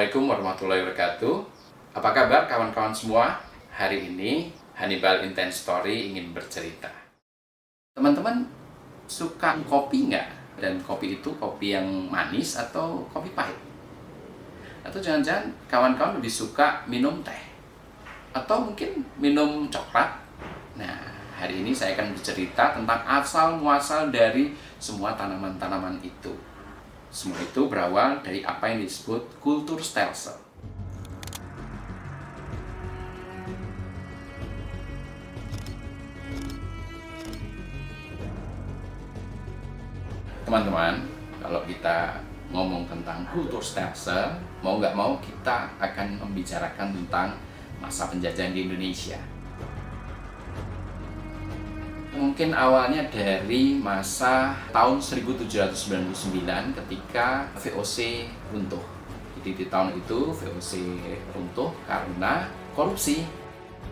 Assalamualaikum warahmatullahi wabarakatuh. Apa kabar kawan-kawan semua? Hari ini Hannibal Intense Story ingin bercerita. Teman-teman suka kopi nggak? Dan kopi itu kopi yang manis atau kopi pahit? Atau jangan-jangan kawan-kawan lebih suka minum teh? Atau mungkin minum coklat? Nah, hari ini saya akan bercerita tentang asal-muasal dari semua tanaman-tanaman itu. Semua itu berawal dari apa yang disebut kultur stelsel. Teman-teman, kalau kita ngomong tentang kultur stelsel, mau nggak mau kita akan membicarakan tentang masa penjajahan di Indonesia. Mungkin awalnya dari masa tahun 1799 ketika VOC runtuh. Jadi di tahun itu VOC runtuh karena korupsi.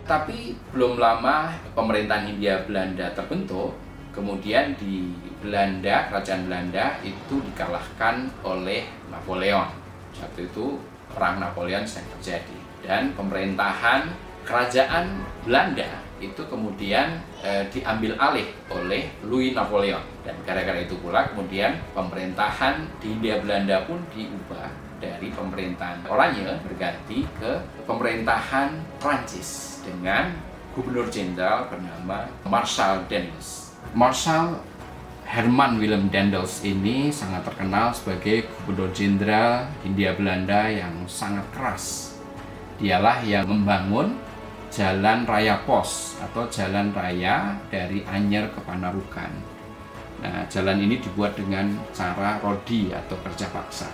Tapi belum lama pemerintahan Hindia Belanda terbentuk. Kemudian di Belanda, kerajaan Belanda itu dikalahkan oleh Napoleon. Saat itu perang Napoleon sedang terjadi. Dan pemerintahan kerajaan Belanda itu kemudian diambil alih oleh Louis Napoleon, dan gara-gara itu pula kemudian pemerintahan di Hindia Belanda pun diubah dari pemerintahan Oranye berganti ke pemerintahan Prancis dengan gubernur jenderal bernama Marshal Daendels. Marshal Herman Willem Daendels ini sangat terkenal sebagai gubernur jenderal Hindia Belanda yang sangat keras. Dialah yang membangun Jalan Raya Pos atau jalan raya dari Anyer ke Panarukan. Nah, jalan ini dibuat dengan cara rodi atau kerja paksa.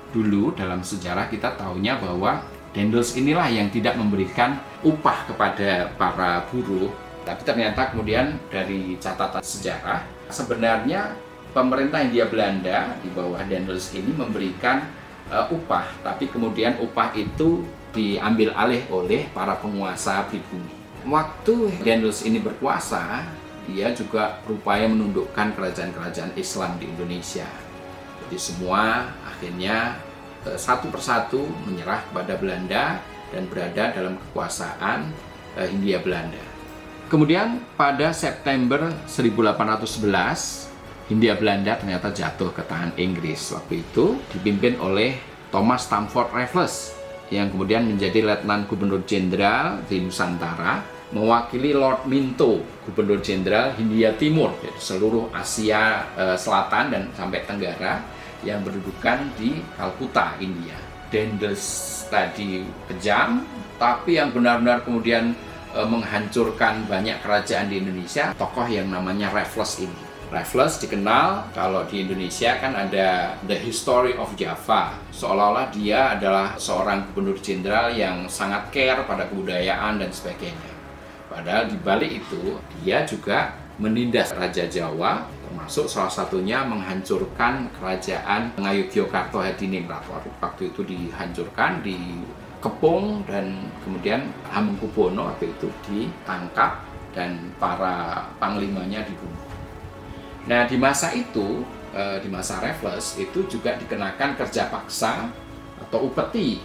Dulu dalam sejarah kita tahunya bahwa Daendels inilah yang tidak memberikan upah kepada para buruh. Tapi ternyata kemudian dari catatan sejarah, sebenarnya pemerintah Hindia Belanda di bawah Daendels ini memberikan upah, tapi kemudian upah itu diambil alih oleh para penguasa pribumi. Waktu Daendels ini berkuasa, dia juga berupaya menundukkan kerajaan-kerajaan Islam di Indonesia. Jadi semua akhirnya satu persatu menyerah kepada Belanda dan berada dalam kekuasaan Hindia Belanda. Kemudian pada September 1811, Hindia Belanda ternyata jatuh ke tangan Inggris. Waktu itu dipimpin oleh Thomas Stamford Raffles yang kemudian menjadi Letnan Gubernur Jenderal di Nusantara, mewakili Lord Minto, Gubernur Jenderal Hindia Timur, jadi seluruh Asia Selatan dan sampai Tenggara yang berdudukan di Kalkuta, India. Daendels tadi kejam, tapi yang benar-benar kemudian menghancurkan banyak kerajaan di Indonesia, tokoh yang namanya Raffles ini. Raffles dikenal kalau di Indonesia kan ada The History of Java. Seolah-olah dia adalah seorang gubernur jenderal yang sangat care pada kebudayaan dan sebagainya. Padahal di balik itu dia juga menindas Raja Jawa, termasuk salah satunya menghancurkan kerajaan Ngayogyakarta Hadiningrat. Waktu itu dihancurkan, dikepung, dan kemudian Hamengkubuwono waktu itu ditangkap dan para panglimanya dibunuh. Nah, di masa itu, di masa Raffles itu juga dikenakan kerja paksa atau upeti.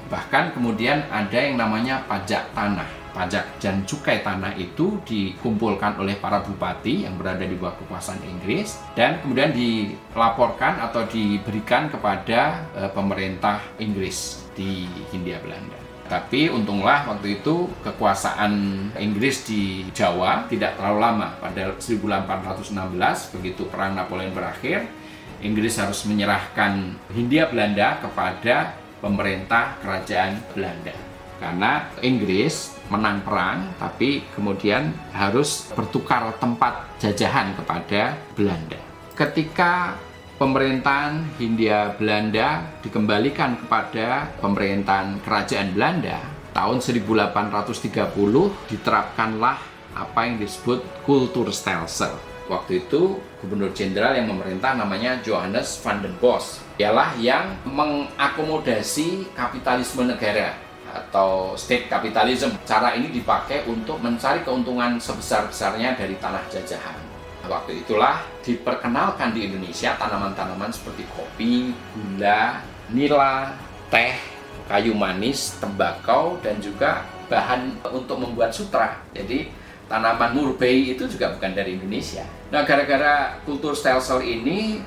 Bahkan kemudian ada yang namanya pajak tanah. Pajak dan cukai tanah itu dikumpulkan oleh para bupati yang berada di bawah kekuasaan Inggris dan kemudian dilaporkan atau diberikan kepada pemerintah Inggris di Hindia Belanda. Tapi untunglah waktu itu kekuasaan Inggris di Jawa tidak terlalu lama. Pada 1816 begitu perang Napoleon berakhir, Inggris harus menyerahkan Hindia Belanda kepada pemerintah kerajaan Belanda. Karena Inggris menang perang, tapi kemudian harus bertukar tempat jajahan kepada Belanda. Ketika pemerintahan Hindia Belanda dikembalikan kepada pemerintahan kerajaan Belanda, tahun 1830 diterapkanlah apa yang disebut kultur stelsel. Waktu itu gubernur jenderal yang memerintah namanya Johannes van den Bosch. Dialah yang mengakomodasi kapitalisme negara atau state capitalism. Cara ini dipakai untuk mencari keuntungan sebesar-besarnya dari tanah jajahan. Waktu itulah diperkenalkan di Indonesia tanaman-tanaman seperti kopi, gula, nila, teh, kayu manis, tembakau, dan juga bahan untuk membuat sutra. Jadi tanaman murbei itu juga bukan dari Indonesia. Nah, gara-gara kultur stelsel ini,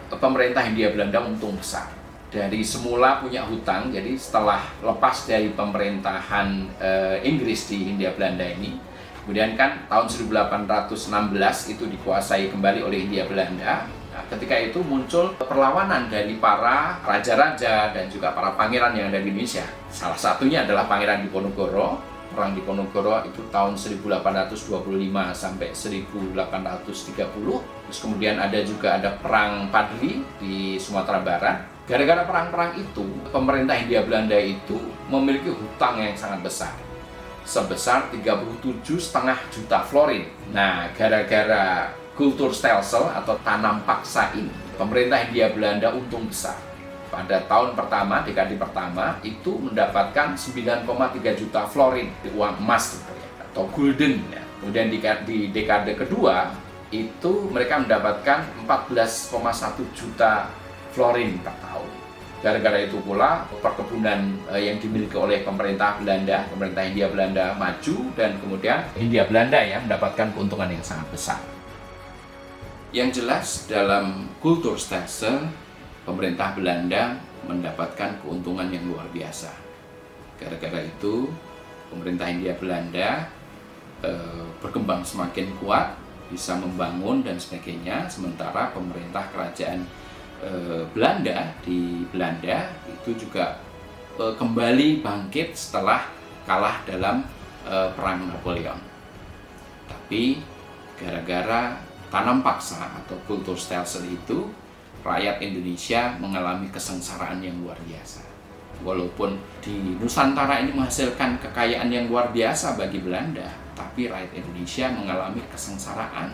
pemerintah Hindia Belanda untung besar. Dari semula punya hutang, jadi setelah lepas dari pemerintahan Inggris di Hindia Belanda ini, kemudian kan tahun 1816 itu dikuasai kembali oleh Hindia Belanda. Nah, ketika itu muncul perlawanan dari para raja-raja dan juga para pangeran yang ada di Indonesia. Salah satunya adalah Pangeran Diponegoro. Perang Diponegoro itu tahun 1825 sampai 1830. Terus kemudian ada Perang Padri di Sumatera Barat. Gara-gara perang-perang itu, pemerintah Hindia Belanda itu memiliki hutang yang sangat besar, sebesar 37,5 juta florin. Nah, gara-gara kultur stelsel atau tanam paksa ini, pemerintah Hindia Belanda untung besar. Pada tahun pertama, dekade pertama, itu mendapatkan 9,3 juta florin, uang emas atau gulden. Kemudian di dekade kedua, itu mereka mendapatkan 14,1 juta florin per tahun. Gara-gara itu pula perkebunan yang dimiliki oleh pemerintah Hindia Belanda maju, dan kemudian Hindia Belanda mendapatkan keuntungan yang sangat besar. Yang jelas dalam kultur stelsel, pemerintah Belanda mendapatkan keuntungan yang luar biasa. Gara-gara itu pemerintah Hindia Belanda berkembang semakin kuat, bisa membangun dan sebagainya, sementara pemerintah kerajaan Belanda di Belanda itu juga kembali bangkit setelah kalah dalam perang Napoleon. Tapi gara-gara tanam paksa atau kultur stelsel itu, rakyat Indonesia mengalami kesengsaraan yang luar biasa. Walaupun di Nusantara ini menghasilkan kekayaan yang luar biasa bagi Belanda, tapi rakyat Indonesia mengalami kesengsaraan,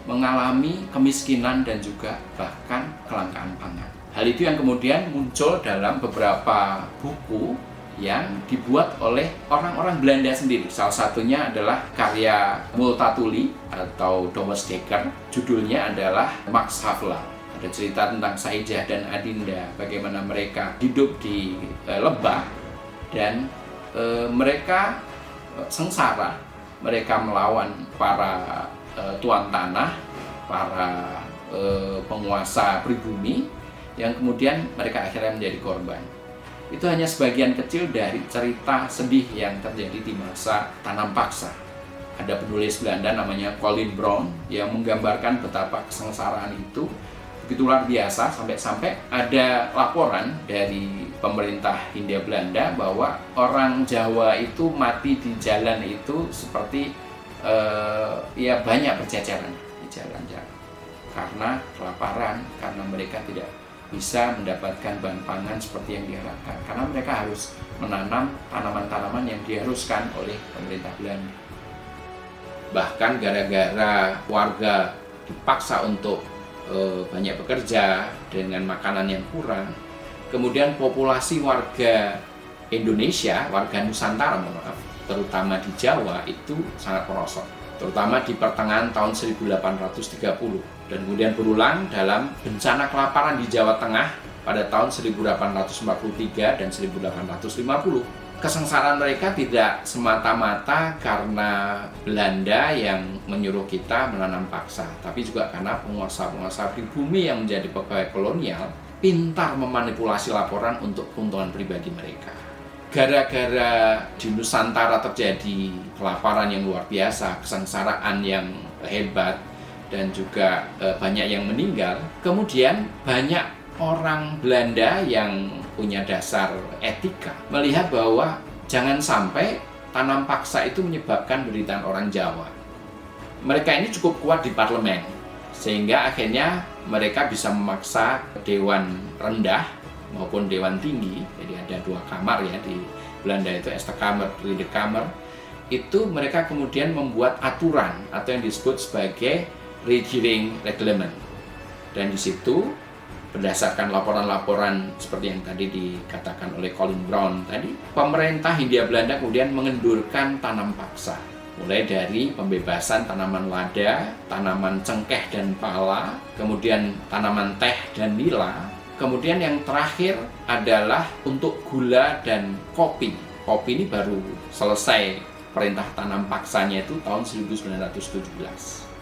mengalami kemiskinan dan juga bahkan kelangkaan pangan. Hal itu yang kemudian muncul dalam beberapa buku yang dibuat oleh orang-orang Belanda sendiri. Salah satunya adalah karya Multatuli atau Thomas Dekker. Judulnya adalah Max Havelaar. Ada cerita tentang Saidah dan Adinda, bagaimana mereka hidup di lebah dan mereka sengsara. Mereka melawan para tuan tanah, para penguasa pribumi, yang kemudian mereka akhirnya menjadi korban. Itu hanya sebagian kecil dari cerita sedih yang terjadi di masa tanam paksa. Ada penulis Belanda namanya Colin Brown yang menggambarkan betapa kesengsaraan itu begitu luar biasa, sampai-sampai ada laporan dari pemerintah Hindia Belanda bahwa orang Jawa itu mati di jalan itu seperti banyak berceceran di jalan-jalan karena kelaparan, karena mereka tidak bisa mendapatkan bahan pangan seperti yang diharapkan, karena mereka harus menanam tanaman-tanaman yang diharuskan oleh pemerintah Belanda. Bahkan gara-gara warga dipaksa untuk banyak bekerja dengan makanan yang kurang, kemudian populasi warga Indonesia, warga Nusantara terutama di Jawa itu sangat merosot, terutama di pertengahan tahun 1830, dan kemudian berulang dalam bencana kelaparan di Jawa Tengah pada tahun 1843 dan 1850. Kesengsaraan mereka tidak semata-mata karena Belanda yang menyuruh kita menanam paksa, tapi juga karena penguasa-penguasa pribumi yang menjadi pegawai kolonial pintar memanipulasi laporan untuk keuntungan pribadi mereka. Gara-gara di Nusantara terjadi kelaparan yang luar biasa, kesengsaraan yang hebat, dan juga banyak yang meninggal, kemudian banyak orang Belanda yang punya dasar etika melihat bahwa jangan sampai tanam paksa itu menyebabkan penderitaan orang Jawa. Mereka ini cukup kuat di parlemen, sehingga akhirnya mereka bisa memaksa Dewan Rendah maupun Dewan Tinggi. Jadi ada dua kamar ya di Belanda, itu Eerste Kamer, Tweede Kamer. Itu mereka kemudian membuat aturan atau yang disebut sebagai Regering Reglement. Dan di situ berdasarkan laporan-laporan seperti yang tadi dikatakan oleh Colin Brown tadi, pemerintah Hindia Belanda kemudian mengendurkan tanam paksa, mulai dari pembebasan tanaman lada, tanaman cengkeh dan pala, kemudian tanaman teh dan nila, Kemudian yang terakhir adalah untuk gula dan kopi. Kopi ini baru selesai perintah tanam paksanya itu tahun 1917.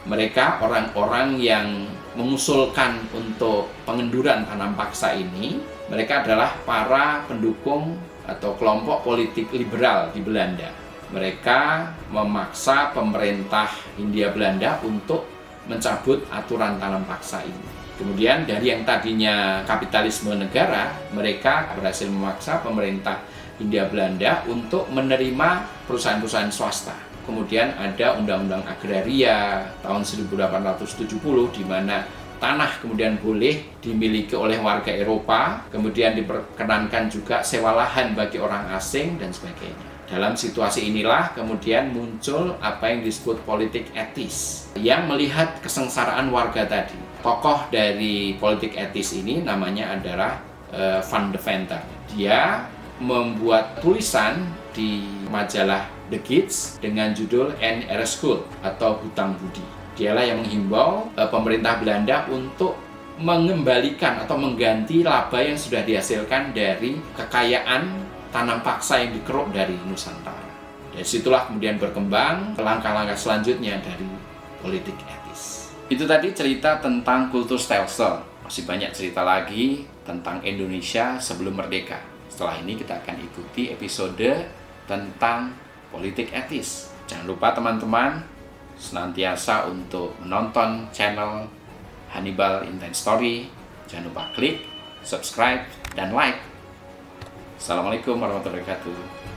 Mereka orang-orang yang mengusulkan untuk pengenduran tanam paksa ini, mereka adalah para pendukung atau kelompok politik liberal di Belanda. Mereka memaksa pemerintah Hindia Belanda untuk mencabut aturan tanam paksa ini. Kemudian dari yang tadinya kapitalisme negara, mereka berhasil memaksa pemerintah Hindia Belanda untuk menerima perusahaan-perusahaan swasta. Kemudian ada Undang-Undang Agraria tahun 1870 di mana tanah kemudian boleh dimiliki oleh warga Eropa, kemudian diperkenankan juga sewa lahan bagi orang asing dan sebagainya. Dalam situasi inilah kemudian muncul apa yang disebut politik etis yang melihat kesengsaraan warga tadi. Tokoh dari politik etis ini namanya adalah Van de Venter. Dia membuat tulisan di majalah The Gids dengan judul N. R. Schuld atau Hutang Budi. Dialah yang menghimbau pemerintah Belanda untuk mengembalikan atau mengganti laba yang sudah dihasilkan dari kekayaan tanam paksa yang dikeruk dari Nusantara. Dari situlah kemudian berkembang langkah-langkah selanjutnya dari politik etis. Itu tadi cerita tentang kultur stelsel. Masih banyak cerita lagi tentang Indonesia sebelum merdeka. Setelah ini kita akan ikuti episode tentang politik etis. Jangan lupa teman-teman senantiasa untuk menonton channel Hannibal Intense Story. Jangan lupa klik, subscribe, dan like. Assalamualaikum warahmatullahi wabarakatuh.